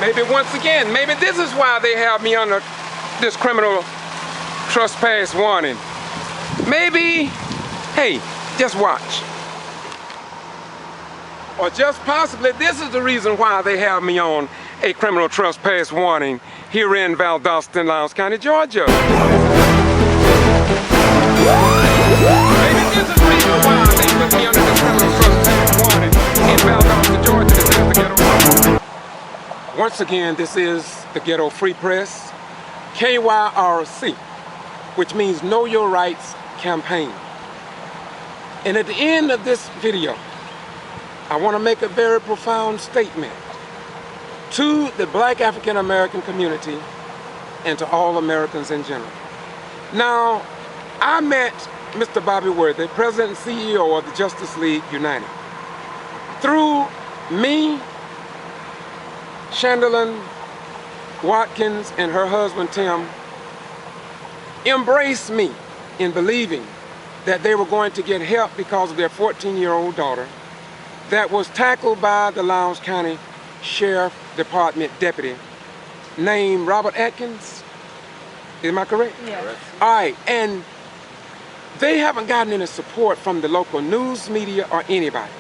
Maybe once again, maybe this is why they have me under this criminal trespass warning. Maybe, hey, just watch. Or just possibly this is the reason why they have me on a criminal trespass warning here in Valdosta, Lowndes County, Georgia. Maybe this is the reason why they put me under this criminal trespass warning in Valdosta, Georgia. This is the ghetto. Once again, this is the Ghetto Free Press, KYRC, which means Know Your Rights Campaign. And at the end of this video, I want to make a very profound statement to the Black African American community and to all Americans in general. Now, I met Mr. Bobby Worthy, President and CEO of the Justice League United. Through me, Shanderlin Watkins and her husband Tim embraced me in believing that they were going to get help because of their 14-year-old daughter that was tackled by the Lowndes County Sheriff Department deputy named Robert Atkins. Am I correct? Yes. All right, and they haven't gotten any support from the local news media or anybody.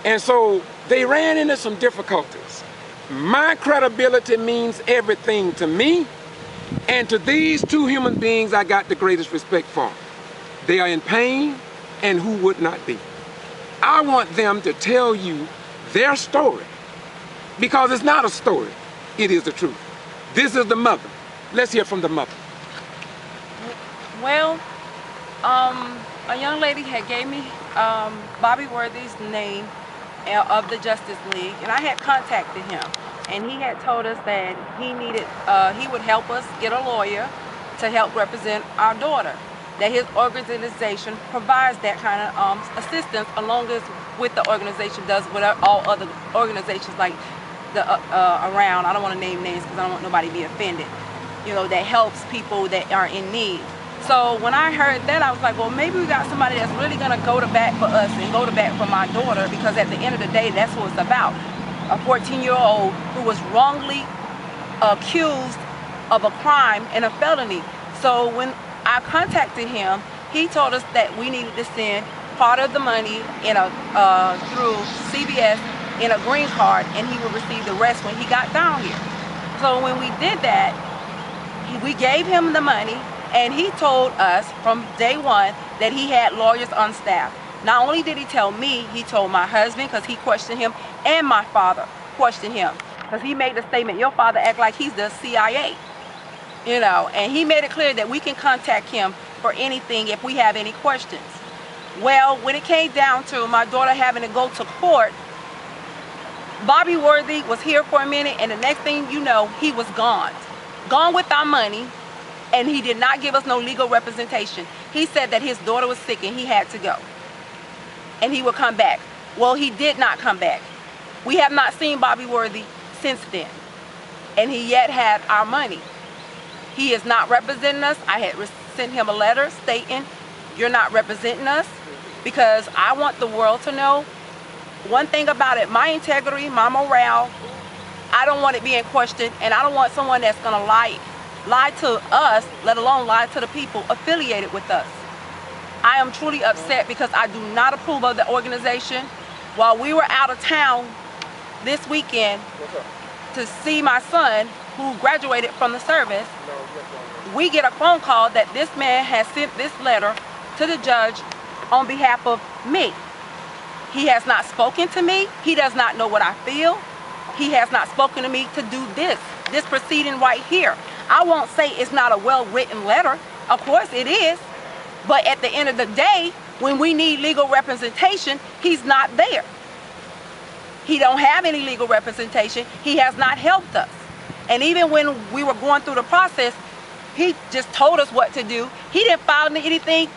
And so they ran into some difficulties. My credibility means everything to me, and to these two human beings I got the greatest respect for. They are in pain, and who would not be? I want them to tell you their story, because it's not a story, it is the truth. This is the mother. Let's hear from the mother. Well, a young lady had gave me Bobby Worthy's name of the Justice League, and I had contacted him, and he had told us that he would help us get a lawyer to help represent our daughter, that his organization provides that kind of assistance along with the organization does what all other organizations like the around. I don't want to name names because I don't want nobody to be offended, you know, that helps people that are in need. So when I heard that, I was like, well, maybe we got somebody that's really going to go to bat for us and go to bat for my daughter, because at the end of the day, that's what it's about. A 14-year-old who was wrongly accused of a crime and a felony. So when I contacted him, he told us that we needed to send part of the money in through CBS in a green card, and he would receive the rest when he got down here. So when we did that, we gave him the money, and he told us from day one that he had lawyers on staff. Not only did he tell me, he told my husband, because he questioned him, and my father questioned him, because he made the statement, your father act like he's the CIA. You know, and he made it clear that we can contact him for anything if we have any questions. Well, when it came down to my daughter having to go to court, Bobby Worthy was here for a minute, and the next thing you know, he was gone. Gone with our money, and he did not give us no legal representation. He said that his daughter was sick and he had to go, and he would come back. Well, he did not come back. We have not seen Bobby Worthy since then, and he yet had our money. He is not representing us. I had sent him a letter stating, you're not representing us, because I want the world to know one thing about it, my integrity, my morale, I don't want it being questioned, and I don't want someone that's gonna lie to us, let alone lie to the people affiliated with us. I am truly upset because I do not approve of the organization. While we were out of town this weekend to see my son, who graduated from the service, we get a phone call that this man has sent this letter to the judge on behalf of me. He has not spoken to me. He does not know what I feel. He has not spoken to me to do this proceeding right here. I won't say it's not a well-written letter. Of course it is. But at the end of the day, when we need legal representation, he's not there. He don't have any legal representation. He has not helped us. And even when we were going through the process, he just told us what to do. He didn't file anything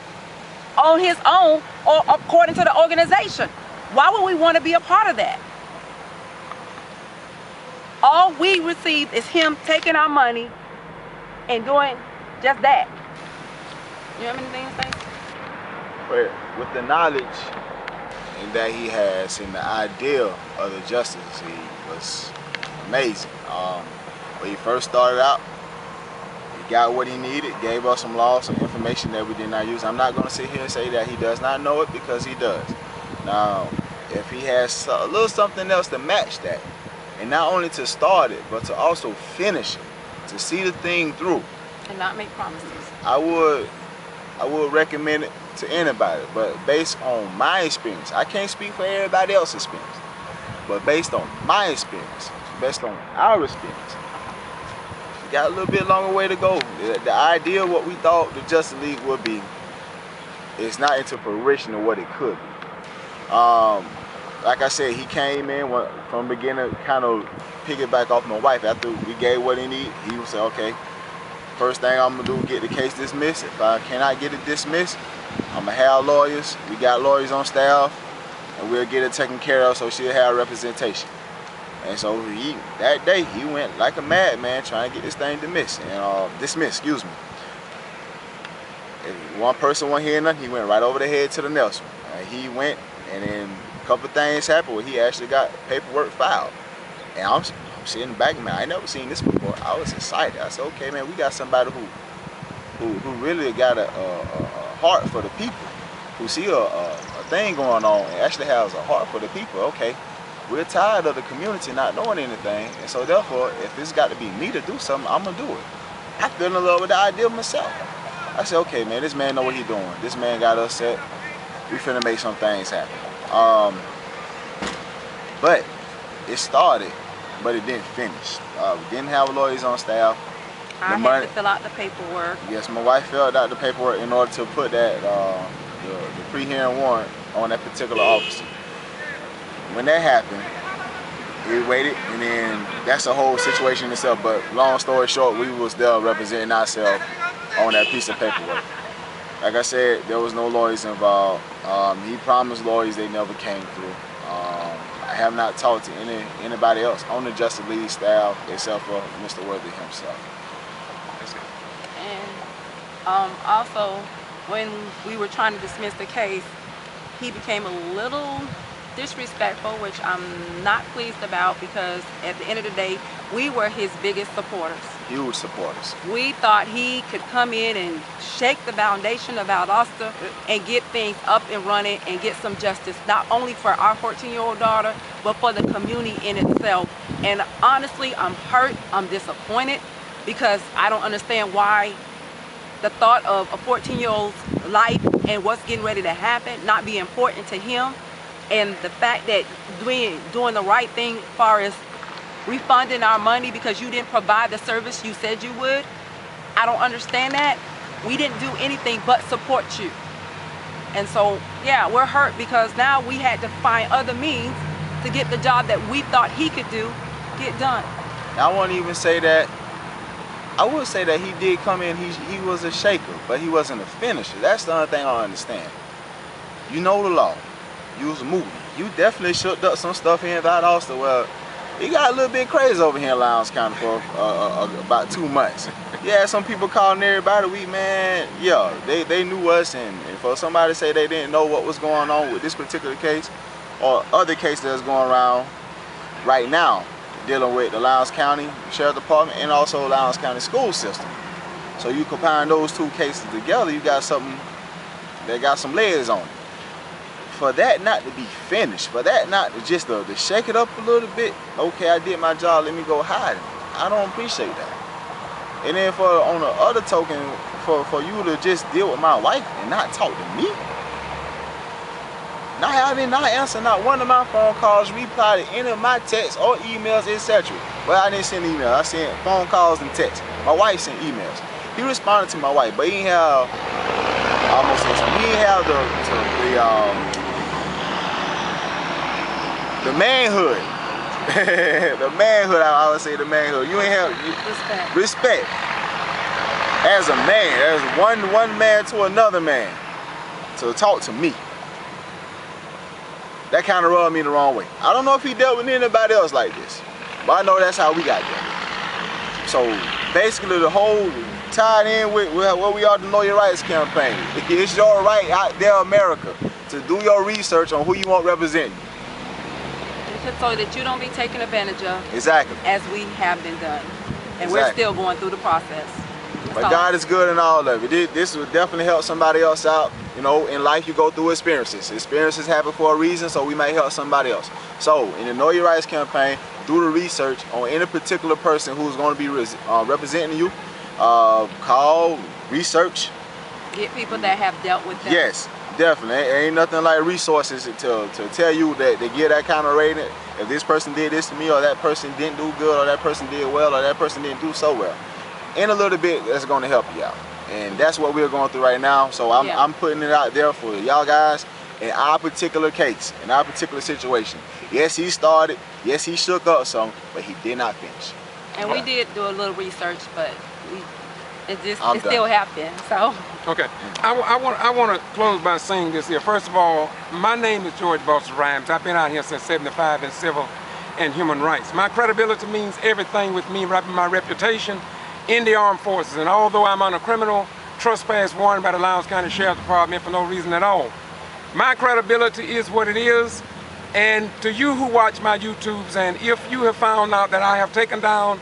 on his own or according to the organization. Why would we want to be a part of that? All we received is him taking our money and doing just that. You have anything to say? Well, with the knowledge that he has and the idea of the Justice League was amazing. When he first started out, he got what he needed, gave us some laws, some information that we did not use. I'm not going to sit here and say that he does not know it, because he does. Now, if he has a little something else to match that, and not only to start it, but to also finish it, to see the thing through, and not make promises. I would recommend it to anybody, but based on my experience, I can't speak for everybody else's experience, but based on my experience, based on our experience, we got a little bit longer way to go. The idea of what we thought the Justice League would be, it's not into fruition of what it could be. Like I said, he came in from the beginning, kind of piggyback off my wife. After we gave what he needed, he would say, okay, first thing I'm gonna do is get the case dismissed. If I cannot get it dismissed, I'm gonna have lawyers. We got lawyers on staff, and we'll get it taken care of so she'll have representation. And so that day, he went like a madman trying to get this thing dismissed. Excuse me. If one person wasn't hearing nothing, he went right over the head to the next one. He went, and then a couple things happened where he actually got paperwork filed. And I'm sitting in the back of me, I ain't never seen this before. I was excited. I said, okay, man, we got somebody who really got a heart for the people, who see a thing going on and actually has a heart for the people. Okay, we're tired of the community not knowing anything, and so therefore, if it's got to be me to do something, I'm gonna do it. I fell in love with the idea myself. I said, okay, man, this man know what he's doing. This man got us set. We finna make some things happen. But it started, but it didn't finish. We didn't have lawyers on staff. I had to fill out the paperwork. Yes, my wife filled out the paperwork in order to put that the pre-hearing warrant on that particular officer. When that happened, we waited, and then that's a whole situation in itself. But long story short, we was there representing ourselves on that piece of paperwork. Like I said, there was no lawyers involved. He promised lawyers, they never came through. I have not talked to anybody else on the Justice League staff except for Mr. Worthy himself. And also, when we were trying to dismiss the case, he became a little disrespectful, which I'm not pleased about, because at the end of the day, we were his biggest supporters. Huge supporters. We thought he could come in and shake the foundation of Valdosta and get things up and running and get some justice, not only for our 14-year-old daughter, but for the community in itself. And honestly, I'm hurt, I'm disappointed, because I don't understand why the thought of a 14-year-old's life and what's getting ready to happen not be important to him. And the fact that doing the right thing as far as refunding our money because you didn't provide the service you said you would, I don't understand that. We didn't do anything but support you. And so, yeah, we're hurt because now we had to find other means to get the job that we thought he could do get done. I won't even say that. I would say that he did come in, he was a shaker, but he wasn't a finisher. That's the only thing I don't understand. You know the law. You was a movie. You definitely shook up some stuff here in Valdosta. Well, it got a little bit crazy over here in Lowndes County for about 2 months. Yeah, some people calling everybody weak, man. Yeah, they knew us, and for somebody to say they didn't know what was going on with this particular case or other cases that's going around right now, dealing with the Lowndes County Sheriff Department and also Lowndes County school system. So you combine those two cases together, you got something that got some legs on it. For that not to be finished, for that not to just to shake it up a little bit, okay, I did my job, let me go hide it. I don't appreciate that. And then on the other token, for you to just deal with my wife and not talk to me, not answer not one of my phone calls, reply to any of my texts or emails, etc. Well, I didn't send emails, I sent phone calls and texts. My wife sent emails. He responded to my wife, but he didn't have the manhood. The manhood, I would say the manhood. You ain't have respect. As a man, as one man to another man, to talk to me. That kind of rubbed me the wrong way. I don't know if he dealt with anybody else like this, but I know that's how we got there. So basically the whole tied in with what we are, the Know Your Rights campaign. It's your right out there, America, to do your research on who you want representing you. so that you don't be taken advantage of. Exactly. As we have been done. And we're Exactly. still going through the process. But God is good in all of it. This will definitely help somebody else out. You know, in life you go through experiences. Experiences happen for a reason, so we may help somebody else. So, in the Know Your Rights campaign, do the research on any particular person who's going to be representing you. Call, research. Get people that have dealt with them. Yes, definitely. Ain't nothing like resources to tell you that they give that kind of rating. If this person did this to me, or that person didn't do good, or that person did well, or that person didn't do so well. In a little bit, that's going to help you out. And that's what we're going through right now. So I'm putting it out there for y'all guys in our particular case, in our particular situation. Yes, he started. Yes, he shook up some, but he did not finish. And we did do a little research, but it still happened. So. Okay, I want to close by saying this here. First of all, my name is George Boss Rhymes. I've been out here since '75 in civil and human rights. My credibility means everything with me, my reputation in the armed forces. And although I'm on a criminal trespass warrant by the Lowndes County Sheriff's Department for no reason at all, my credibility is what it is. And to you who watch my YouTubes, and if you have found out that I have taken down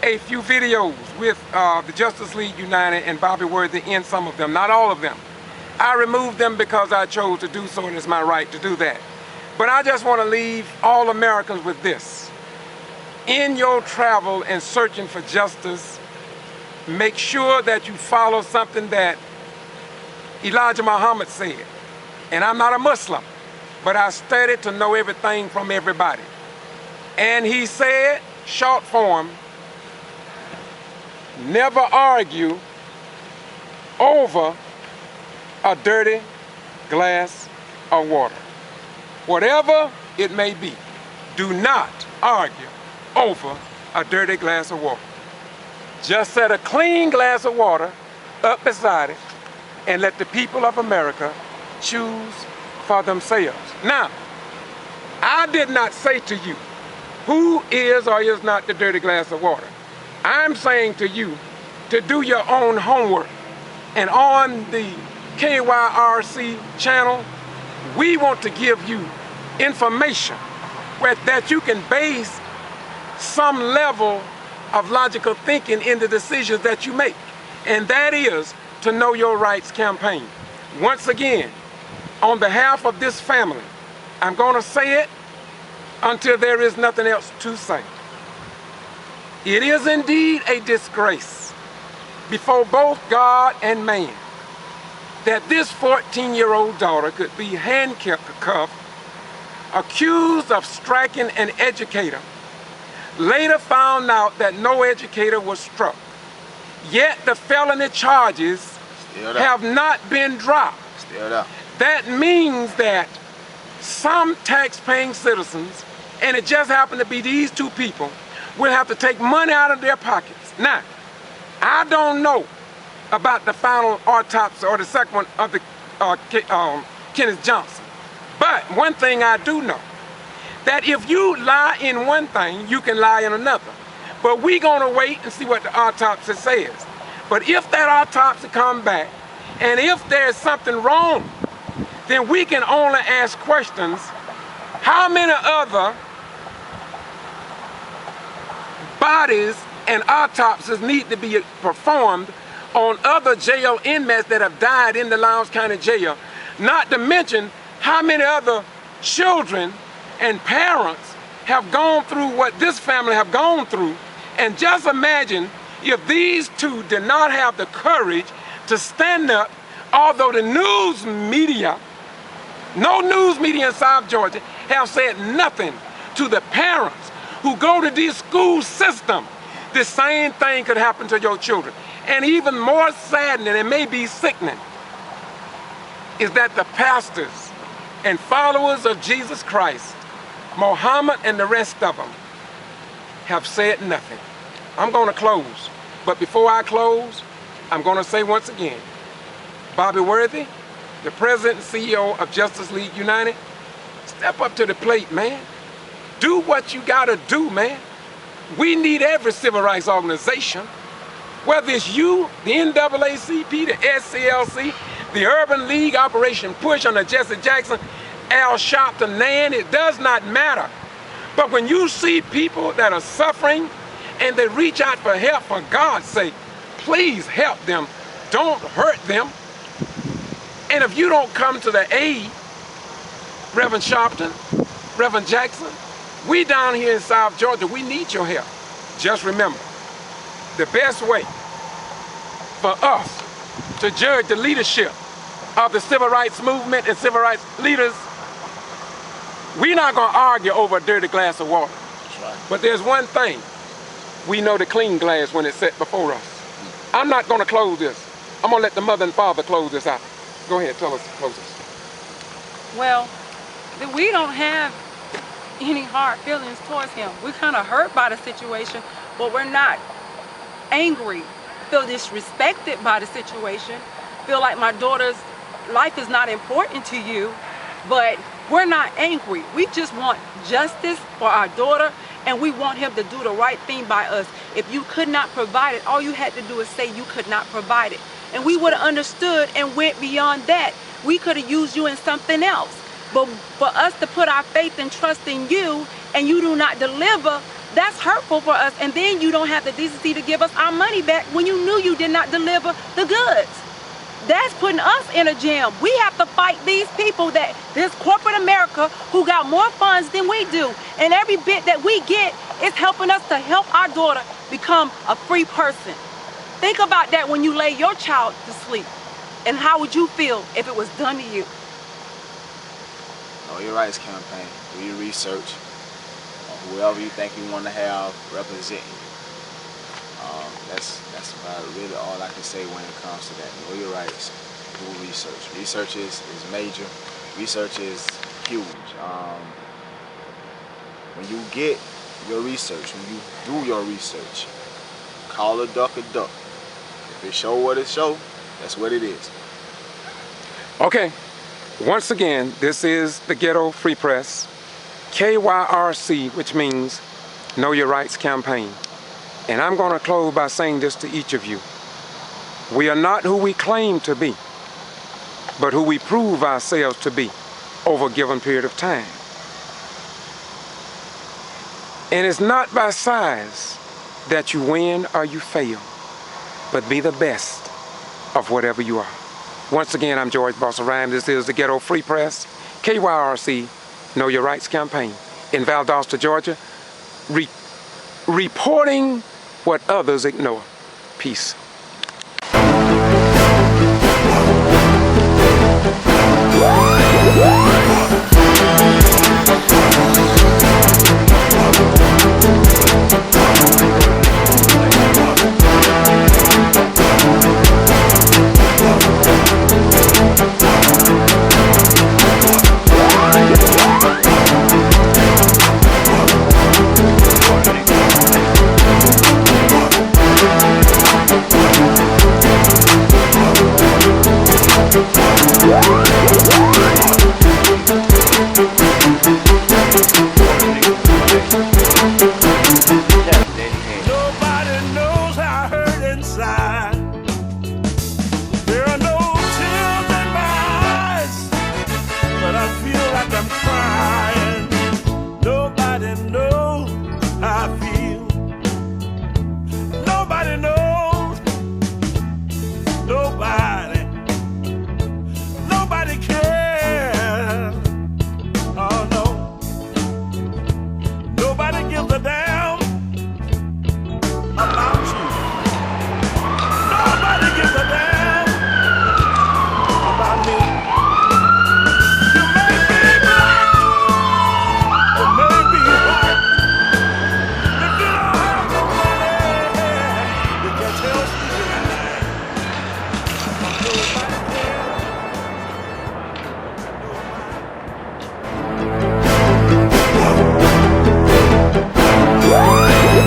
a few videos with the Justice League United and Bobby Worthy in some of them, not all of them, I removed them because I chose to do so, and it's my right to do that. But I just want to leave all Americans with this. In your travel and searching for justice, make sure that you follow something that Elijah Muhammad said. And I'm not a Muslim, but I studied to know everything from everybody. And he said, short form, never argue over a dirty glass of water. Whatever it may be, do not argue over a dirty glass of water. Just set a clean glass of water up beside it and let the people of America choose for themselves. Now, I did not say to you who is or is not the dirty glass of water. I'm saying to you to do your own homework. And on the KYRC channel, we want to give you information that you can base some level of logical thinking in the decisions that you make. And that is to Know Your Rights campaign. Once again, on behalf of this family, I'm going to say it until there is nothing else to say. It is indeed a disgrace before both God and man that this 14-year-old daughter could be handcuffed, accused of striking an educator, later found out that no educator was struck. Yet the felony charges have not been dropped. That means that some tax-paying citizens, and it just happened to be these two people, will have to take money out of their pockets. Now, I don't know about the final autopsy or the second one of the Kenneth Johnson. But one thing I do know, that if you lie in one thing, you can lie in another. But we're gonna wait and see what the autopsy says. But if that autopsy comes back, and if there's something wrong, then we can only ask questions. How many other bodies and autopsies need to be performed on other jail inmates that have died in the Lowndes County Jail? Not to mention how many other children and parents have gone through what this family have gone through. And just imagine if these two did not have the courage to stand up, although the news media, no news media in South Georgia have said nothing to the parents who go to this school system. The same thing could happen to your children. And even more saddening, it may be sickening, is that the pastors and followers of Jesus Christ, Muhammad and the rest of them, have said nothing. I'm going to close. But before I close, I'm going to say once again, Bobby Worthy, the president and CEO of Justice League United, step up to the plate, man. Do what you got to do, man. We need every civil rights organization, whether it's you, the NAACP, the SCLC, the Urban League, Operation Push under Jesse Jackson, Al Sharpton, Nan, it does not matter. But when you see people that are suffering and they reach out for help, for God's sake, please help them. Don't hurt them. And if you don't come to the aid, Reverend Sharpton, Reverend Jackson, we down here in South Georgia, we need your help. Just remember, the best way for us to judge the leadership of the civil rights movement and civil rights leaders, we're not going to argue over a dirty glass of water. That's right. But there's one thing, we know the clean glass when it's set before us. I'm not going to close this. I'm going to let the mother and father close this out. Go ahead, tell us to close this. Well, we don't have any hard feelings towards him. We're kind of hurt by the situation, but we're not angry. Feel disrespected by the situation. Feel like my daughter's life is not important to you, but we're not angry. We just want justice for our daughter, and we want him to do the right thing by us. If you could not provide it, all you had to do is say you could not provide it. And we would have understood and went beyond that. We could have used you in something else. But for us to put our faith and trust in you and you do not deliver, that's hurtful for us. And then you don't have the decency to give us our money back when you knew you did not deliver the goods. That's putting us in a jam. We have to fight these people, this corporate America who got more funds than we do. And every bit that we get is helping us to help our daughter become a free person. Think about that when you lay your child to sleep. And how would you feel if it was done to you? Know Your Rights campaign. Do your research on whoever you think you want to have representing you. That's about really all I can say when it comes to that. Know your rights. Do research. Research is major. Research is huge. When you get your research, when you do your research, call a duck a duck. If it show what it show, that's what it is. Okay, once again, this is the Ghetto Free Press, KYRC, which means Know Your Rights Campaign. And I'm going to close by saying this to each of you. We are not who we claim to be, but who we prove ourselves to be over a given period of time. And it's not by size that you win or you fail, but be the best of whatever you are. Once again, I'm George Boss of Rhyme. This is the Ghetto Free Press, KYRC, Know Your Rights Campaign in Valdosta, Georgia, reporting what others ignore. Peace.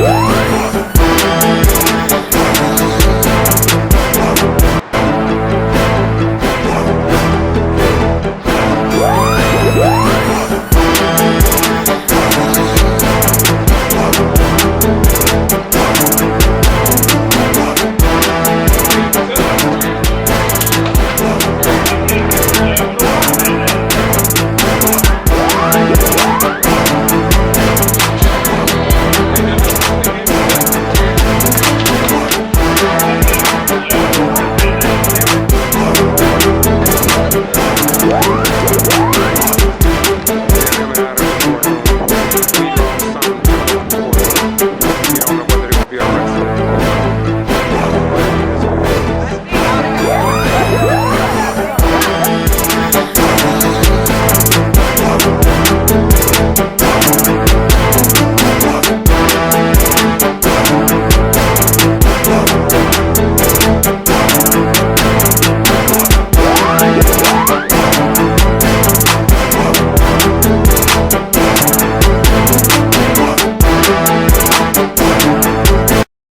Woo!